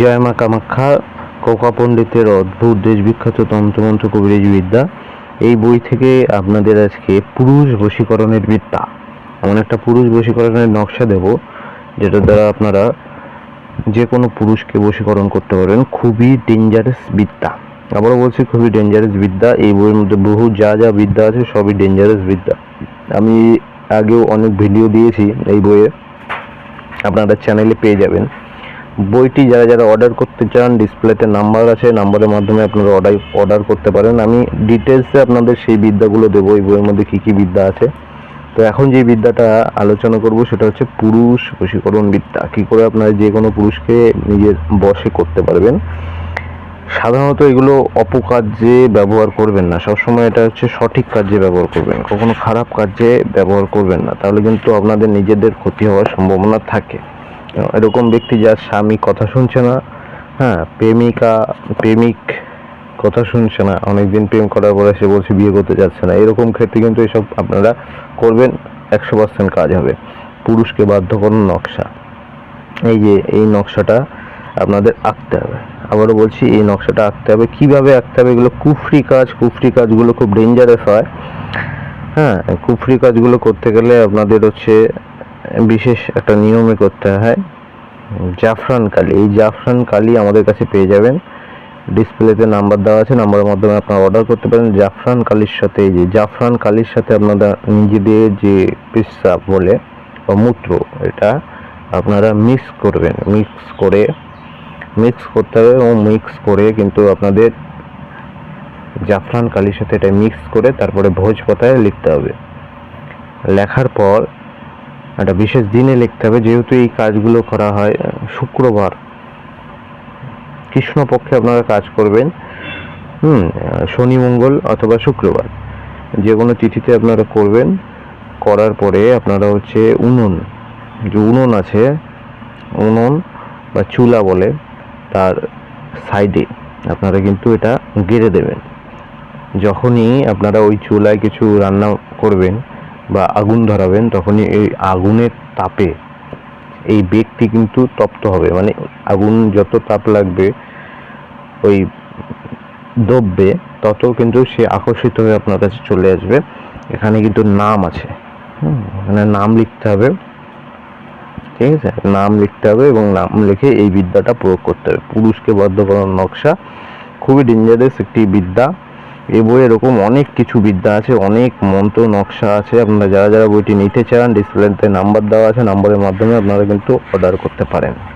জয় মা কামাখ্যা, কোকা পণ্ডিতের অদ্ভুত দেশবিখ্যাত তন্ত্রমন্ত্র কবিরাজি বিদ্যা। এই বই থেকে আপনাদের আজকে পুরুষ বশীকরণের বিদ্যা, এমন একটা পুরুষ বশীকরণের নকশা দেব যেটা দ্বারা আপনারা যে কোনো পুরুষকে বশীকরণ করতে পারবেন। খুবই ডেঞ্জারাস বিদ্যা, আবারও বলছি খুবই ডেঞ্জারাস বিদ্যা। এই বইয়ের মধ্যে বহু যা যা বিদ্যা আছে সবই ডেঞ্জারাস বিদ্যা। আমি আগেও অনেক ভিডিও দিয়েছি এই বইয়ে, আপনারা চ্যানেলে পেয়ে যাবেন। বইটি যারা যারা অর্ডার করতে চান, ডিসপ্লেতে নাম্বার আছে, নাম্বারের মাধ্যমে আপনারা অর্ডার করতে পারেন। আমি ডিটেলসে আপনাদের সেই বিদ্যাগুলো দেবো, এই বইয়ের মধ্যে কী কী বিদ্যা আছে। তো এখন যে বিদ্যাটা আলোচনা করব সেটা হচ্ছে পুরুষ বশীকরণ বিদ্যা। কী করে আপনারা যে কোনো পুরুষকে নিজের বশে করতে পারবেন। সাধারণত এগুলো অপকার্যে ব্যবহার করবেন না, সবসময় এটা হচ্ছে সঠিক কাজে ব্যবহার করবেন, কখনো খারাপ কাজে ব্যবহার করবেন না, তাহলে কিন্তু আপনাদের নিজেদের ক্ষতি হওয়ার সম্ভাবনা থাকে। এরকম ব্যক্তি যার স্বামী কথা শুনছে না, প্রেমিক কথা শুনছে না, অনেকদিন প্রেম করার পরে সে বলছে বিয়ে করতে যাচ্ছে না, এরকম ক্ষেত্রে কিন্তু এসব আপনারা করবেন, 100% কাজ হবে। পুরুষকে বাধ্য করার নকশা, এই যে এই নকশাটা আপনাদের আঁকতে হবে। আবারও বলছি, এই নকশাটা আঁকতে হবে। কিভাবে আঁকতে হবে? এগুলো কুফরি কাজগুলো খুব ডেঞ্জারাস হয়। কুফরি কাজগুলো করতে গেলে আপনাদের হচ্ছে বিশেষ একটা নিয়মে করতে হয়। জাফরান কালি, এই জাফরান কালি আমাদের কাছে পেয়ে যাবেন। ডিসপ্লেতে নাম্বার দেওয়া আছে, নাম্বারের মাধ্যমে আপনারা অর্ডার করতে পারেন। জাফরান কালির সাথে, এই যে জাফরান কালির সাথে আপনারা নিজেদের যে পেশাব বলে বা মূত্র, এটা আপনারা মিক্স করবেন। মিক্স করতে হবে এবং মিক্স করে কিন্তু আপনাদের জাফরান কালির সাথে এটা মিক্স করে তারপরে ভোজপত্রে লিখতে হবে। লেখার পর একটা বিশেষ দিনে লিখতে হবে, যেহেতু এই কাজগুলো করা হয় শুক্রবার, কৃষ্ণপক্ষে আপনারা কাজ করবেন। শনি, মঙ্গল অথবা শুক্রবার, যে কোনো তিথিতে আপনারা করবেন। করার পরে আপনারা হচ্ছে উনুন আছে, উনুন বা চুলা বলে, তার সাইডে আপনারা কিন্তু এটা গেড়ে দেবেন। যখনই আপনারা ওই চুলায় কিছু রান্না করবেন বা আগুন ধরাবেন, তখনই এই আগুনের তাপে এই ব্যক্তি কিন্তু তপ্ত হবে। মানে আগুন যত তাপ লাগবে ওই দ্রব্যে, তত কিন্তু সে আকর্ষিত হয়ে আপনার কাছে চলে আসবে। এখানে কিন্তু নাম আছে, এখানে নাম লিখতে হবে, ঠিক আছে? নাম লিখতে হবে এবং নাম লিখে এই বিদ্যাটা প্রয়োগ করতে হবে। পুরুষকে বাধ্য করার নকশা, খুবই ডেঞ্জারাস একটি বিদ্যা। এই বইয়ে এরকম অনেক কিছু বিদ্যা আছে, অনেক মন্ত্র নকশা আছে। আপনারা যারা যারা বইটি নিতে চান, ডিসপ্লেতে নাম্বার দেওয়া আছে, নাম্বারের মাধ্যমে আপনারা কিন্তু অর্ডার করতে পারেন।